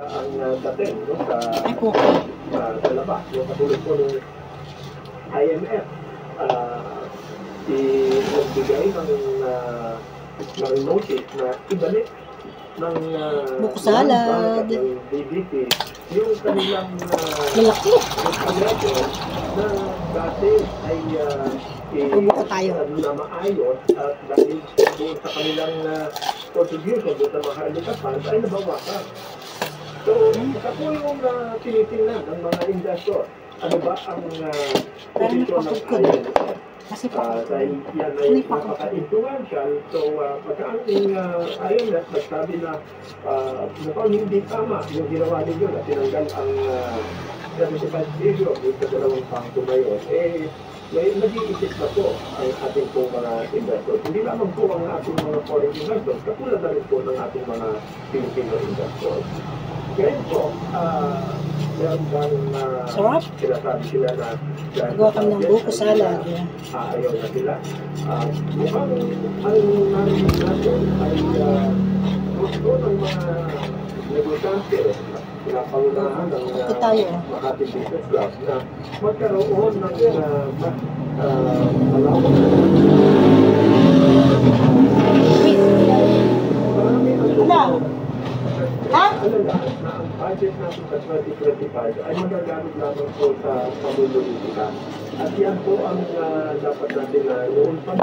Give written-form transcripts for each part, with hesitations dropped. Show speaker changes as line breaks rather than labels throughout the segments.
ang dating no,
Ay po.
sa labas. Yung katulad po ng IMF, nagbigay ng notice na ibalik ng
Buko salad,
ng DBT yung kanilang
malaki.
pagreto na dati ay
Buko tayo.
na maayos at dahil doon sa kanilang contribution doon sa mga kalikasan ay nabawasan. So, ito po yung tinitingnan ng mga investor. Ano ba ang posisyon ng IMF?
Kasi po,
Dahil yan ay napaka-influential. So, pagka ang IMF nagsabi na mukhang hindi tama yung ginawa ninyo na tinanggal ang 75 billion yung sa dalawang pangko ngayon, may nag-iisip na po ang ating pong mga investors. Hindi lamang po ang ating mga foreign investors, katulad na rin po ng ating mga Filipino investors. Ngayon po, meron bang
sarap.
sinasabi sila na
Gawa kami ng buko salad.
ayaw na sila. Mukhang ang narinig natin ay gusto ng mga negosyante, pinapangunahan ng Makati Business Club na magkaroon ng malawak alagaan na ang budget natin sa 2025 ay magagamit lamang po sa pamumulitika. At yan po ang dapat natin na noon pa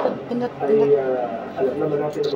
ay alam naman natin